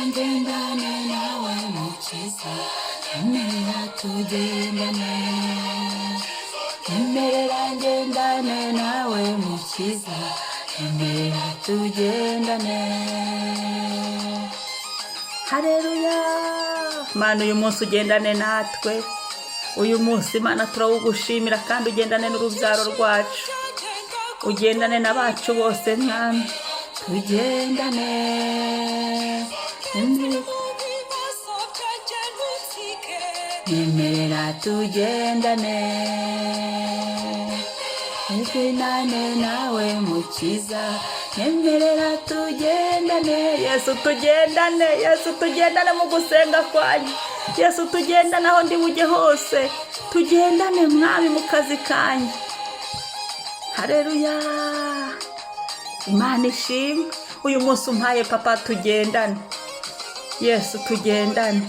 Ngendane nawe mukiza, emerera tugendane. Emerera ngendane nawe mukiza, emerera tugendane. Haleluya. Mana uyu munsi ugendane natwe. Uyu munsi Mana turawugushimira kandi ugendane n'urubyaro rwacu. Ugendane n'abacu bose Mwami. Tugendane. Emerera tugendane. Tugendane nawe mukiza, emerera tugendane. Yesu tugendane, Yesu tugendane mu gusenga kwanyu. Yesu tugendane aho ndi bujye hose. Tugendane Mwami mu kazi kanyu. Haleluya. Imana ishimwe. Uyu munsi umpaye papa tugendane. Yesu tugendane.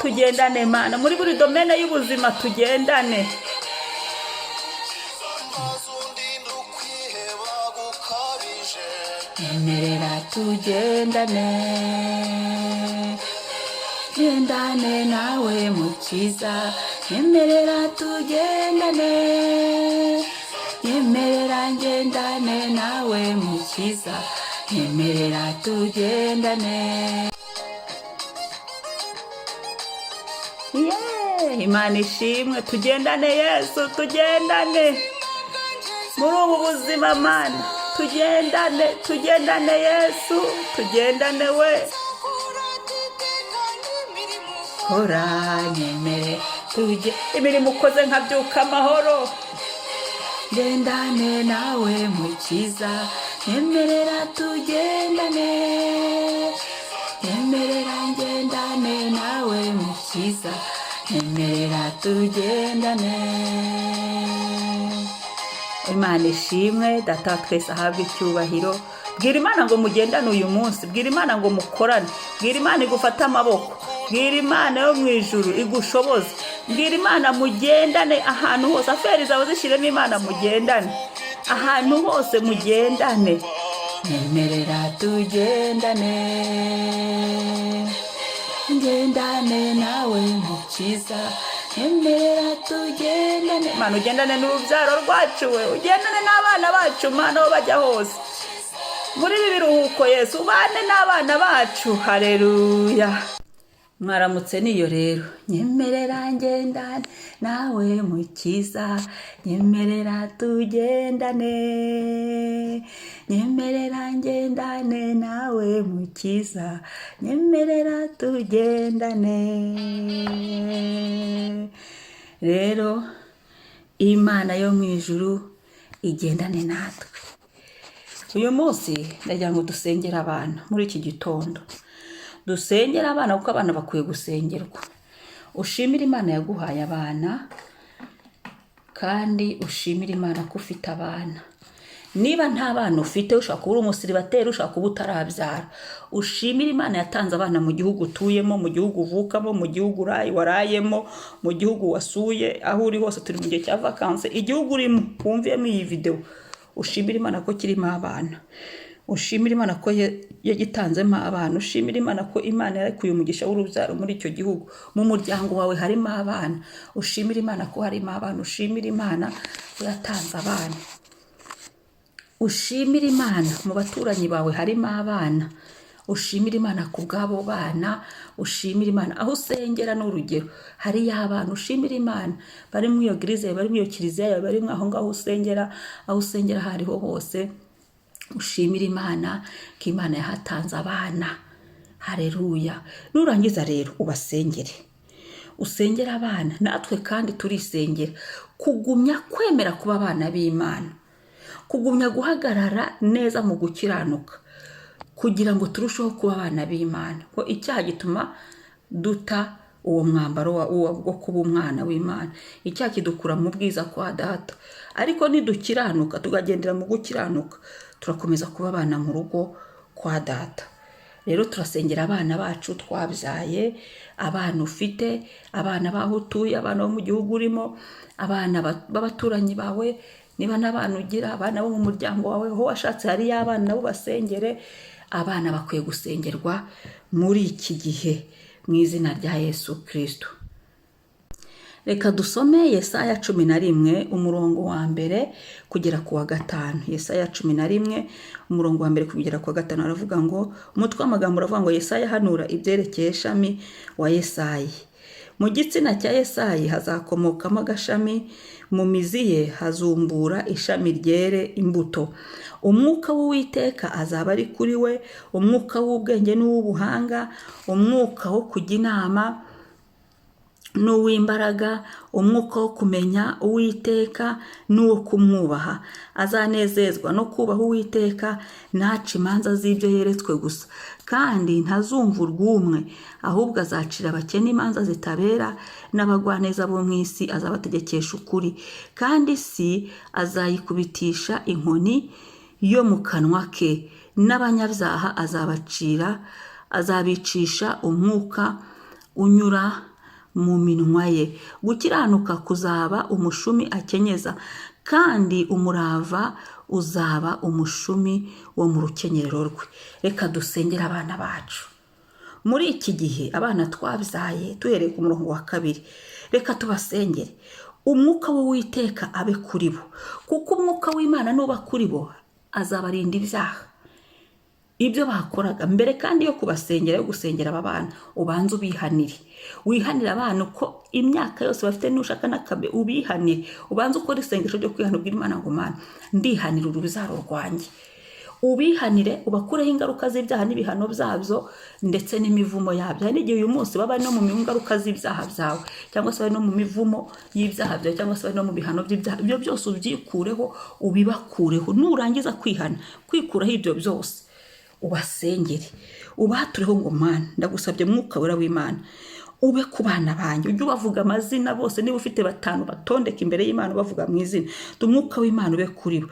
Tugendane Mana muri buri domene y'ubuzima tugendane. Emerera tugendane. Gendane nawe mukiza, emerera tugendane. Emerera ngendane nawe mukiza, emerera tugendane. Imana ishimwe. Tugendane Yesu, tugendane muri ubu buzima Mana. Tugendane, tugendane Yesu, tugendane we. Hora nyemere tujye imirimo ukoze nkabyuka amahoro. Gendane nawe mukiza, emerera tugendane. Emerera ngendane nawe mukiza, emerera tugendane. Imana ishimwe. Data twese ahabwe icyubahiro. Bwira Imana ngo mugendane uyu munsi. Bwira Imana ngo mukorane. Bwira Imana igufata amaboko. Bwira Imana yo mu ijuru igushoboze. Bwira Imana mugendane ahantu hose. Aferi zawe zishiremo Imana mugendane ahantu hose mugendane. Emerera tugendane. Ngendane nawe mukiza, emerera tugendane. Mana ugendane n'urubyaro rwacu we. Ugendane n'abana bacu Mana aho bajya hose. Muri ibi biruhuko Yesu ubane n'abana bacu. Haleluya. Mwaramutse niyo rero. Nyemerera ngendane nawe mukiza, nyemerera tugendane. Nyemerera ngendane nawe mukiza, nyemerera tugendane. Rero Imana yo mu ijuru igendane natwe. Uyu munsi ndagira ngo dusengere abana muri iki gitondo. Dusengera abana kuko abana bakwiye gusengerwa. Ushimira Imana yaguhaye abana kandi ushimira Imana ko ufite abana. Niba nta bana ufite, ushaka kuba umusiribateri, ushaka kuba utarabyara, ushimira Imana yatanze abana mu gihugu utuyemo, mu gihugu uvukamo, mu gihugu warayemo, mu gihugu wasuye, aho uri hose. Turi mu gihe cya vacances, igihugu urimo wumviyemo iyi video. Ushimira Imana ko kirimo abana. Ushimira Imana ko yagitanzemo abana. Ushimira Imana ko Imana yarekuye umugisha w'urubyaro muri icyo gihugu. Mu muryango wawe harimo abana. Ushimira Imana ko harimo abana. Ushimira Imana ko yatanze abana. Ushimira Imana mu baturanyi bawe harimo abana. Ushimira Imana ku bw'abo bana. Ushimira Imana aho usengera n'urugero hari y'abana. Ushimira Imana bari mu iyo girize, bari mu iyo kiliziya, bari mu aho ngaho usengera, aho usengera hariho hose. Ushimira Imana ko Imana yahatanze abana. Haleluya. Nurangiza rero ubasengere. Usengera abana. Natwe kandi turisengera kugumya kwemera kuba abana b'Imana. Kugumya guhagarara neza mu gukiranuka kugira ngo turusheho kuba abana b'Imana. Ko icyaha gituma duta uwo mwambaro wo kuba umwana w'Imana. Icyaha kidukura mu bwiza kwa Data. Ariko nidukiranuka tukagendera mu gukiranuka, turakomeza kuba abana mu rugo kwa Data. Rero turasengera abana bacu twabyaye, abana ufite, abana baho utuye, abana bo mu gihugu urimo, abana b'abaturanyi bawe, niba n'abana ugira abana bo mu muryango wawe aho washatse hari y'abana nabo basengere. Abana bakwiye gusengerwa muri iki gihe mu izina rya Yesu Kristo. Reka dusome Yesaya 11 umurongo wa mbere kugera ku wa 5. Yesaya 11 umurongo wa mbere kugera ku wa 5 aravuga ngo, umutwe w'amagambo uravuga ngo Yesaya hanura ibyerekeye shami wa Yesayi. Mu gitsina cya Yesayi hazakomokamo agashami, mu mizi ye hazumbura ishami ryere imbuto. Umwuka w'Uwiteka azaba ari kuri we, umwuka w'ubwenge n'uw'ubuhanga, umwuka wo kujya inama n'uw'imbaraga, umwuka wo kumenya Uwiteka n'uwo kumwubaha. Azanezezwa no kubaha Uwiteka, ntaca imanza z'ibyo yeretswe gusa, kandi ntazumva urw'umwe, ahubwo azacira abakene imanza zitabera, n'abagwaneza bo mu isi azabategekesha ukuri, kandi isi azayikubitisha inkoni yo mu kanwa ke, n'abanyabyaha azabicisha umwuka unyura mu minwa ye. Gukiranuka kuzaba umushumi akenyeza, kandi umurava uzaba umushumi wo mu rukenyerero rwe. Reka dusengera abana bacu muri iki gihe, abana twabyaye duhereye ku murongo wa 2. Reka tubasengere umwuka w'Uwiteka abe kuri bo, kuko umwuka w'Imana nuba kuri bo azabarinda ibyaha ibyo bakoraga mbere. Kandi yo kubasengera, yo gusengera aba bana, ubanza ubihanire, wihanira abana uko imyaka yose bafite, nushaka n'akabe ubihanire, ubanza ukora isengesho ryo kwihana, ubwira Imana ngo Mana ndihanira urubyaro rwanjye, ubihanire, ubakureho ingaruka z'ibyaha n'ibihano byabyo ndetse n'imivumo yabyo. Hari n'igihe uyu munsi baba no mu ngaruka z'ibyaha byawe, cyangwa se bari no mu mivumo y'ibyaha byawe, cyangwa se bari no mu bihano by'ibyaha. Ibyo byose ubyikureho, ubibakureho. Nurangiza kwikuraho ibyo byose, ubasengere, ubatureho ngo Mana ndagusabye mwuka wera w'Imana ube ku bana banjye, ujye ubavuga amazina bose. Niba ufite 5 batondeka imbere y'Imana bavuga mu izina. Umwuka w'Imana ube kuri bo,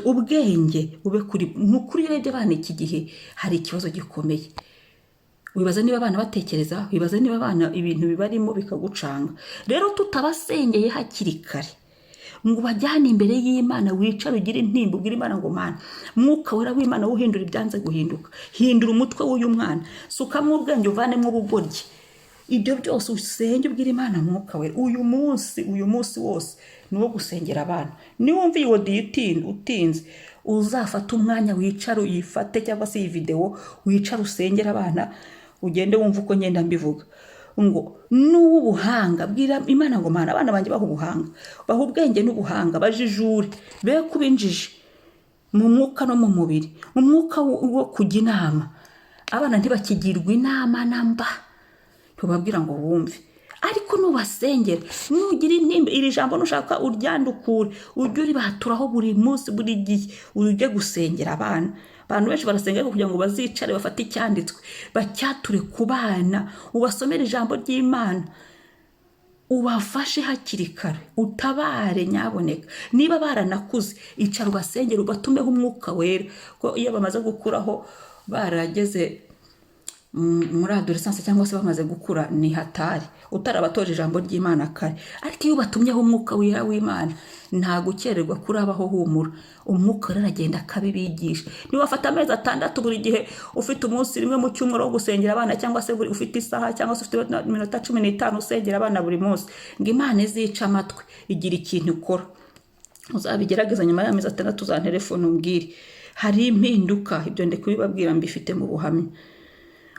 ubwenge ube kuri bo. Nukuri rero abana iki gihe hari ikibazo gikomeye. Wibaza niba abana batekereza, wibaza niba abana ibintu bibarimo bikagucanga. Rero tutabasengeye hakiri kare ngo bajyane imbere y'Imana, wicare ugire intimba, ubwire Imana ngo Mana mwuka wera w'Imana uhindura ibyanze guhinduka, hindura umutwe w'uyu mwana, sukamo ubwenge, uvanemo ubugoryi. Ibyo byose usenge ubwire Imana mwuka wera. Uyu munsi wose niwo gusengera abana. Niwumva iyi audio utinze, uzafata umwanya wicare uyifate, cyangwa se iyi video wicare usengera abana, ugende wumva uko ngenda mbivuga ngo n'ubuhanga. Bwira Imana ngo Mana abana banjye baha ubuhanga, baha ubwenge n'ubuhanga, bajijure, be kubinjije mu mwuka no mu mubiri, mu mwuka wo kujya inama. Abana ntibakigirwa inama namba, tubabwira ngo wumve. Ariko nubasengera, nugira intimba, iri jambo nushaka uryandukure, ujye uribaturaho buri munsi, buri gihe ujye gusengera abana. Abantu benshi barasengera kugira ngo bazicare bafate icyanditswe, bacyature ku bana, ubasomere ijambo ry'Imana, ubafashe hakiri kare, utabare nyaboneka. Niba baranakuze, icara ubasengere, ubatumeho umwuka wera, ko iyo bamaze gukuraho barageze muri adolescence cyangwa se bamaze gukura ni hatari, utarabatoje ijambo ry'Imana kare. Ariko iyo batumyeho umwuka wera w'Imana, nta gukererwa kurabaho, humura. Umwuka aragenda akabibigisha. Ni wafata amezi 6 buri gihe, ufite umunsi rimwe mu cyumweru wo gusengera abana, cyangwa se ufite isaha, cyangwa se ufite minota 15 usengera abana buri munsi, ngo Imana izica amatwi igira ikintu ikora. Uzabigerageza nyuma y'amezi 6 uzantelefone umbwire hari impinduka. Ibyo ndi kubibabwira mbifite mu buhamya.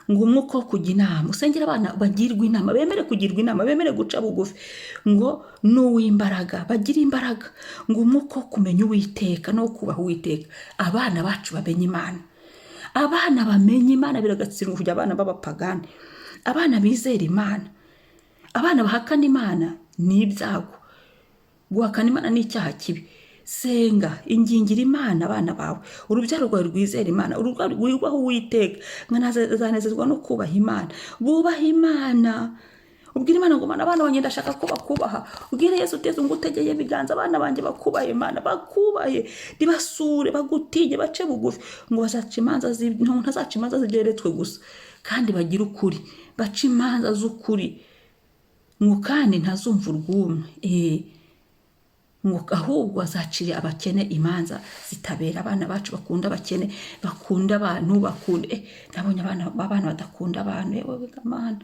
Ngo umwuka wo kujya inama, usengera abana bagirwa inama, bemere kugirwa inama, bemere guca bugufi. Ngo n'uw'imbaraga, bagira imbaraga. Ngo umwuka wo kumenya Uwiteka no kubaha Uwiteka. Abana bacu bamenye Imana, abana bamenye Imana. Biragatsindwa kujya abana b'abapagani, abana bizera Imana. Abana bahakana Imana ni ibyago. Guhakana Imana ni icyaha kibi. Senga, ingingira Imana abana bawe, urubyaro rwawe rwizera Imana, urubyaro rwibaho Uwiteka. Nganazanezezwa no kubaha Imana, bubaha Imana. Ubwira Imana ngo Mana abana banjye ndashaka ko bakubaha. Ubwire Yesu uteze ngo utegeye ibiganza, abana banjye bakubahe Imana, bakubahe, dibasure, bagutinye, bace bugufi. Ngo bazaca imanza ntazaca imanza zigeretswe gusa, kandi bagira ukuri, baca imanza z'ukuri. Ngo kandi ntazumva urw'umwe. ngo ahubwo azacire abakene imanza zitabera. Abana bacu bakunda abakene, bakunda abantu, bakunde nabonye abana badakunda abantu. Yewe Imana,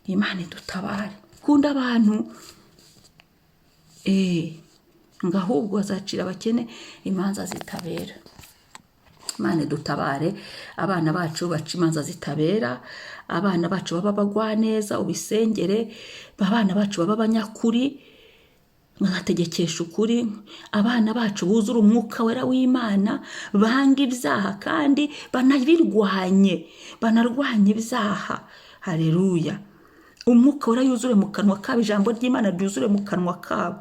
Imana idutabare. Kunda abantu ngo ahubwo azacira abakene imanza zitabera. Imana idutabare. Abana bacu baca imanza zitabera, abana bacu baba bagwa neza, ubisengere. Abana bacu baba abanyakuri, bagategekesha ukuri. Abana bacu buzura umwuka wera w'Imana, banga ibyaha kandi banarwanye ibyaha. Haleluya. Umwuka wera yuzure mu kanwa kabo, ijambo ry'Imana ryuzure mu kanwa kabo.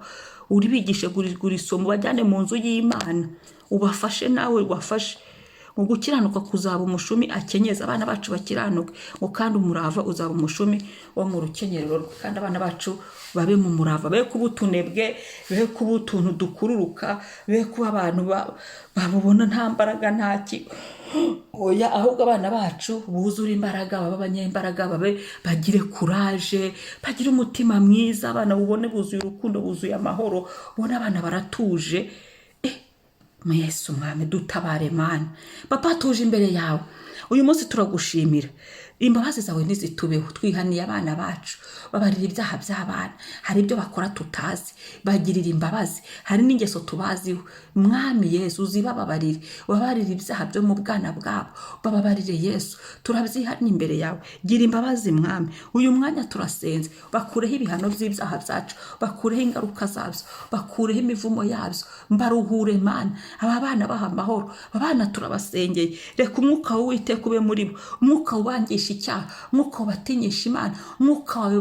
Uribigishe gurisoma, bajyane mu nzu y'Imana, ubafashe nawe ubafashe. Gukiranuka kuzaba umushumi akenyeza. Abana bacu bakiranuka, ngo kandi umurava uzaba umushumi wo mu rukenyerero. Kandi abana bacu babe mu murava, be kuba utunebwe, be kuba utuntu dukururuka, be kuba abantu babubona nta mbaraga ntaki. Oya, ahubwo abana bacu buzure imbaraga, baba abanyembaraga, babe bagire courage, bagire umutima mwiza. Abana bubone buzuye urukundo, buzuye amahoro, ubona abana baratuje. Yesu Mwami dutabare Mana. Papa, tuje imbere yawe uyu munsi, turagushimira. Imbabazi zawe nizitubeho. Twihaniye abana bacu, babarira ibyaha by'abana. Hari ibyo bakora tutazi, bagirira imbabazi. Hari n'ingeso tubaziho. Mwami Yesu, uzibabarire, babarire ibyaha byo mu bwana bwabo, bababarire Yesu. Turabyihana imbere yawe, gira imbabazi Mwami. Uyu mwanya turasenze, bakureho ibihano by'ibyaha byacu, bakureho ingaruka zabyo, bakureho imivumo yabyo, mbaruhure Mana. Aba bana baha amahoro, abana turabasengeye. Reka umwuka w'Uwiteka ube muri bo, umwuka ubangisha icyaha, umwuka ubatinyisha Imana, umwuka wawe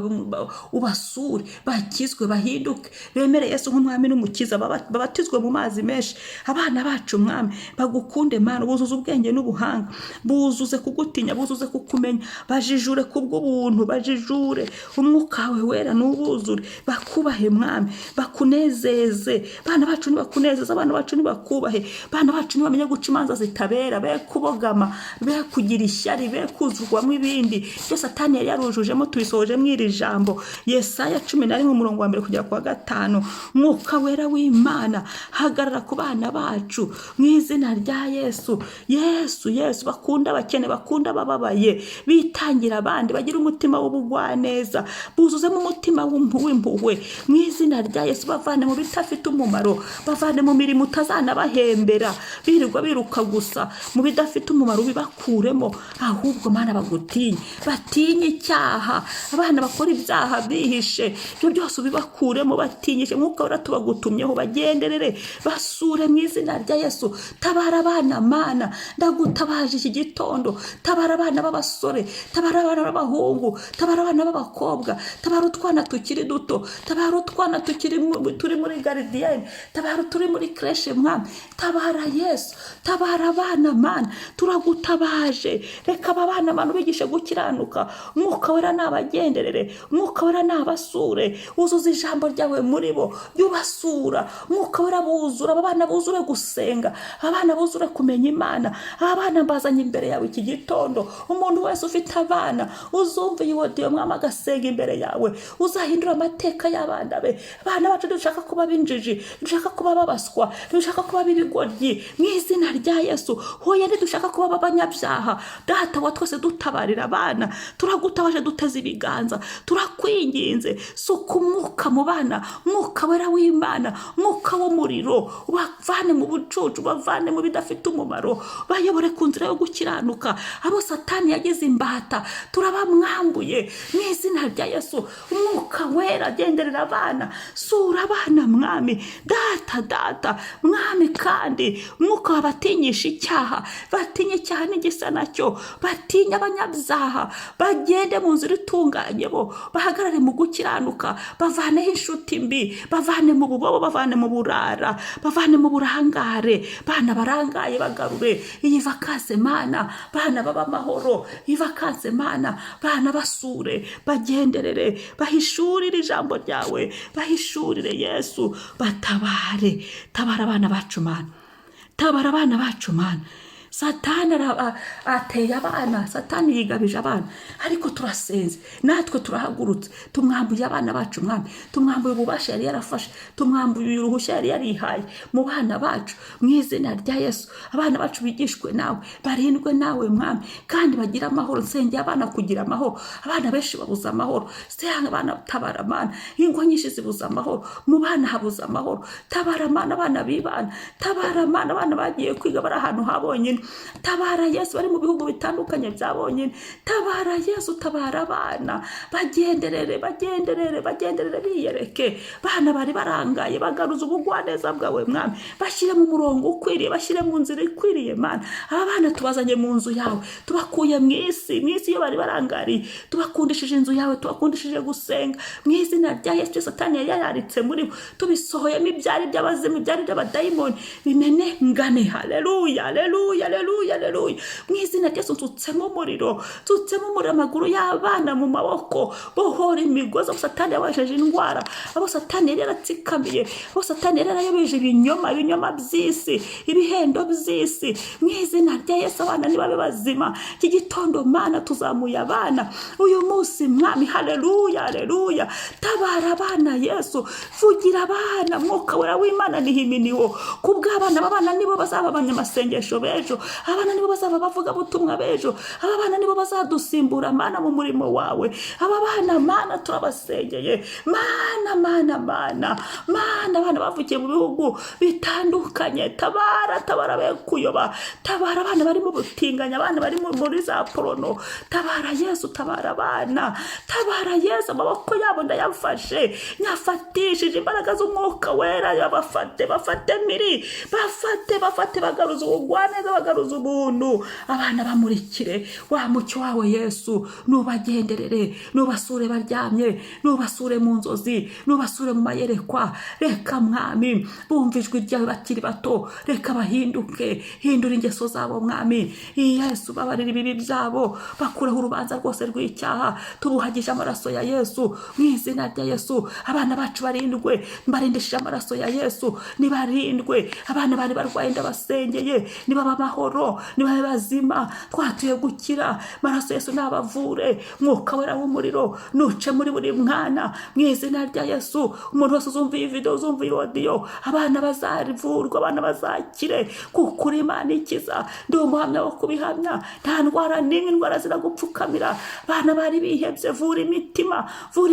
ubasure, bakizwe, bahinduke, bemere Yesu nk'umwami n'umukiza, babatizwe mu mazi menshi. Abana bacu Mwami bagukunde Mana, buzuze ubwenge n'ubuhanga, buzuze kugutinya, buzuze kukumenya, bajijure kubw'ubuntu, bajijure. Umwuka wawe wera n'ubuzure, bakubahe Mwami, bakunezeze. Abana bacu nibakunezeza, abana bacu nibakubahe, abana bacu nibamenye guca imanza zitabera, be kubogama, be kugira ishyari, be kuzurwamo ibindi byo Satani yari yarujujemo. Tubisoje mw'iri jambo Yesaya 11:1-5. Mwuka wera w'Imana, hagarara ku bana bacu mu izina rya Yesu. Yesu bakunda abakene, bakunda abababaye, bitangira abandi, bagira umutima w'ubugwaneza, buzuzemo umutima w'impuhwe mu izina rya Yesu. Bavane mu bitafite umumaro, bavane mu mirimo utazanabahembera, birirwa biruka gusa mu bidafite umumaro, bibakuremo. Ahubwo Mana bagutinye, batinye icyaha. Abana bakora ibyaha bihishe, ibyo byose bibakuremo, batinyishe. Mwuka wera tubagutumyeho, bagenderere, basure mu izina rya Yesu. Tabara abana Mana, ndagutabaje iki gitondo. Tabara abana b'abasore, tabara abana b'abahungu, tabara abana b'abakobwa, tabara utwana tukiri duto, tabara utwana turi muri garidiyeni, tabara turi muri kreshe Mwami. Tabara Yesu, tabara abana Mana, turagutabaje. Reka aba bana Mana ubigishe gukiranuka. Umwuka wera nabagenderere, umwuka wera nabasure, uzuza ijambo ryawe muri bo, byubasura. Umwuka wera buzura abana, buzure gusenga, abana buzure kumenya Imana. Abana mbazanye imbere yawe iki gitondo. Umuntu wese ufite abana, uzumva iyi audio Mwami agasenga imbere yawe, uzahindura amateka y'abana be. Abana bacu dushaka kuba binjiji, dushaka kuba babaswa, dushaka kuba bibigoryi mu izina rya Yesu. Hoya dushaka kuba abanyabyaha. Data wa twese dutabarira abana, turagutabaje duteze ibiganza, turakwinginze. Suka umwuka mu bana, umwuka wera w'Imana, umwuka w'umuriro, ubavane mu bucucu, bavane mu bidafite umumaro, bayobore ku nzira yo gukiranuka. Abo Satani yagize imbata turabamwambuye mu izina rya Yesu. Umwuka wera agenderera abana, sura abana Mwami. Data Mwami, kandi umwuka wabatinyisha icyaha, batinye icyaha n'igisa nacyo, batinye abanyabyaha, bagende mu nzira itunganye, bo bahagarare mu gukiranuka, bavaneho inshuti mbi, bavane mu bubobo, bavane mu burara, bavane mu burangare. Bana barangaye bagarure iyi vakanse Mana, bana baba amahoro iyi vakanse Mana. Bana basure, bagenderere, bahishurire ijambo ryawe, bahishurire Yesu. Batabare, tabara abana bacu Mana, tabara abana bacu Mana. satani ateye abana, satani yigabije abana, ariko turasenze natwe turahagurutse tumwambuye abana bacu mwami, tumwambuye ububasha yari yarafashe, tumwambuye uruhushya yari yarihaye mu bana bacu mu izina rya Yesu. Abana bacu bigishwe nawe, barindwe nawe mwami, kandi bagira amahoro. Nsengeye abana kugira amahoro, abana benshi babuza amahoro, senga abana tabara mana, ingo nyinshi zibuza amahoro, mu bana habuza amahoro, tabara mana abana bibana, tabara mana abana bagiye kwiga bari ahantu habonyine, tabara Yesu bari mu bihugu bitandukanye byabonyine, tabara Yesu, tabara abana, bagenderere biyereke, bana bari barangaye bagaruza ubugwaneza bwawe mwami, bashyire mu murongo ukwiriye, bashyire mu nzira ikwiriye mana. Aba bana tubazanye mu nzu yawe, tubakuye mu isi iyo bari barangariye, tubakundishije inzu yawe, tubakundishije gusenga mu izina rya Yesu. Satani yari yaritse muri bo, tubisohoyemo ibyari by'abazimu, ibyari by'abadayimoni, bimenengane. Haleluya, haleluya, haleluya, haleluya. Mu izina rya Yesu nsutsemo umuriro, amaguru y'abana mu maboko, bohora imigozi abo satani yabajeje indwara, abo satani yari yaratsikamiye, abo satani yari yarayobeje ibinyoma by'isi, ibihendo by'isi. Mu izina rya Yesu abana nibabe bazima. Iki gitondo mana tuzamuye abana uyu munsi mwami, haleluya, haleluya. Tabara abana Yesu, vugira abana, mwuka wera w'Imana nihiminiho kubw'abana. Abana nibo bazaba abanyamasengesho bejo, abana nibo bazaba bavuga butumwa bejo, abana nibo bazadusimbura mana mu murimo wawe. Aba bana mana turabasengeye mana, abana bavukiye mu bihugu bitandukanye, tabara bekuyoba, tabara abana bari mu butinganya, abana bari muri za porono, tabara Yesu, tabara abana, tabara Yesu. Amaboko yabo ndayafashe, nyafatishije imbaraga z'umwuka wera, yabafate, bafate miri, bafate bagaruza ubugwaneza, bagaruza ubuntu. Abana bamurikire wa mucyo wawe Yesu, nubagenderere, nubasure baryamye, nubasure mu nzozi, nubasure mu mayerekwa. Reka mwami bumva ijwi ryawe bakiri bato, reka bahinduke, hindura ingeso zabo mwami Yesu, babarira ibibi byabo, bakureho urubanza rwose rw'icyaha, tubuhagije amaraso ya Yesu mu izina rya Yesu. Abana bacu barindwe, mbarindishije amaraso ya Yesu, nibarindwe. Abana bari barwaye ndabasengeye, nibaba amahoro, nibabe bazima, twatuye gukira. Amaraso Yesu nabavure, mwuka wera w'umuriro nuce muri buri mwana mu izina rya Yesu. Umuntu wese uzumva iyi video, uzumva iyi audio, abana bazarivurwa, abana bazakire, kuko uri Imana ikiza. Ndi umuhamya wo kubihamya, nta ndwara n'imwe, indwara ziragupfukamira. Abana bari bihebye, vura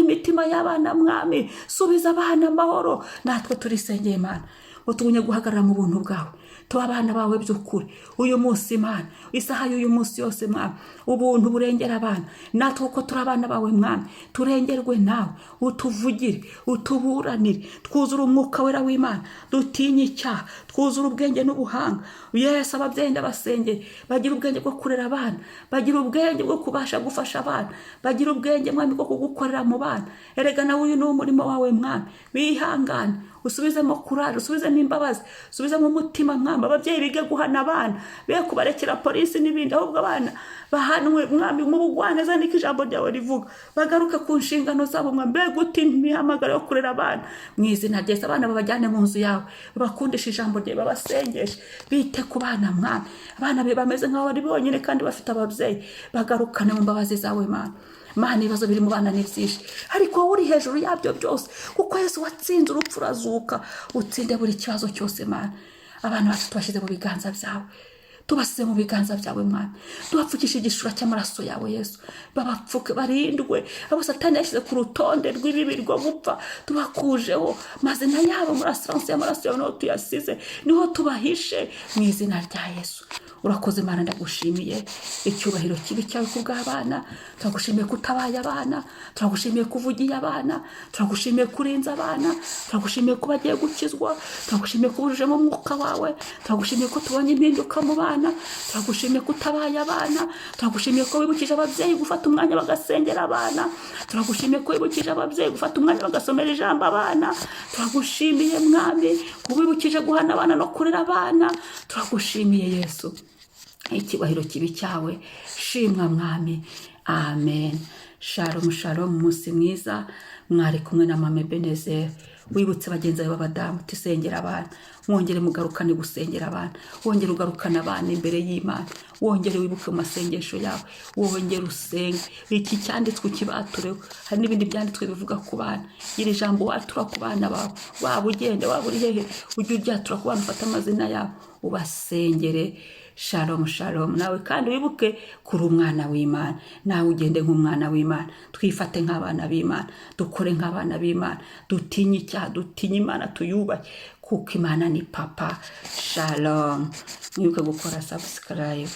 imitima y'abana mwami, subiza abana amahoro. Natwe turisengeye Imana, utugunye guhagarara mu buntu bwawe, tuba abana bawe by'ukuri uyu munsi Imana, isaha y'uyu munsi yose mwami, ubuntu burengera abana. Natwe uko turi abana bawe mwami, turengerwe nawe, utuvugire, utuburanire, twuzure umwuka wera w'Imana, dutinye icyaha, twuzure ubwenge n'ubuhanga. Yesu, ababyeyi ndabasengeye, bagira ubwenge bwo kurera abana, bagira ubwenge bwo kubasha gufasha abana, bagira ubwenge mwami bwo kugukorera mu bana. Erega nawe uyu ni umurimo wawe mwami, bihangane, usubizemo kuraje, usubizemo imbabazi, usubizemo umutima mwami. Ababyeyi bige guhana abana, be kubarekera polisi n'ibindi, ahubwo abana bahanwe mwami mu bugwaneza niko ijambo ryawe rivuga, bagaruka ku nshingano zabo mwami, be guti imihamagaro yo kurera abana mu izina rya Yesu. Abana babajyane mu nzu yawe, bakundisha ijambo ryawe, babasengeshe, bite ku bana mwami. Abana be bameze nk'aho bari bonyine kandi bafite ababyeyi, bagarukane mu mbabazi zawe Mana. Mana, ibibazo biri mu bana ni byinshi, ariko wowe uri hejuru yabyo byose, kuko Yesu watsinze urupfu, urazuka, utsinde buri kibazo cyose Mana. Abana bacu tubashyize mu biganza byawe, tubasize mu biganza byawe Mana, tubapfukishe igishura cy'amaraso yawe Yesu, babapfuke, barindwe. Abo satani yashyize ku rutonde rw'ibibi rwo gupfa, tubakujeho, mazina yabo muri asiranse y'amaraso yawe niho tuyasize, niho tubahishe mu izina rya Yesu. Urakoze Mana, ndagushimiye icyubahiro kibi cyawe kubw'abana. Turagushimiye kutabaye abana, turagushimiye kuvugiye abana, turagushimiye kurinza abana, turagushimiye ko bagiye gukizwa, turagushimiye ko ubujije mu mwuka wawe, turagushimiye ko tubonye impinduka mu bana, turagushimiye kutabaye abana, turagushimiye ko wibukije ababyeyi gufata umwanya bagasengera abana, turagushimiye ko wibukije ababyeyi gufata umwanya bagasomera ijambo abana, turagushimiye mwami ko wibukije guhana abana no kurera abana. Turagushimiye Yesu, icyubahiro kibi cyawe, shimwa mwami. Amen. Shalom, shalom, umunsi mwiza. Mwari kumwe na Mama Ebenezer wibutse bagenzi bawe b'abadamu tisengera abana, wongere mugarukane gusengera abana, wongere ugarukana abana imbere y'Imana, wongere wibuke mu masengesho yawe, wongere usenge. Iki cyanditswe kibatureho, hari n'ibindi byanditswe bivuga ku bana. Iri jambo watura ku bana bawe, waba ugende waba uri hehe, ujye uryatura ku bana, ufata amazina yabo ubasengere. Shalom shalom. Nawe kandi wibuke kuri umwana w'Imana, nawe ugende nk'umwana w'Imana, twifate nk'abana b'Imana, dukore nk'abana b'Imana, dutinye icyaha, dutinye Imana, tuyubahe kuko Imana ni papa. Shalom. Mwibuke gukora subscribe.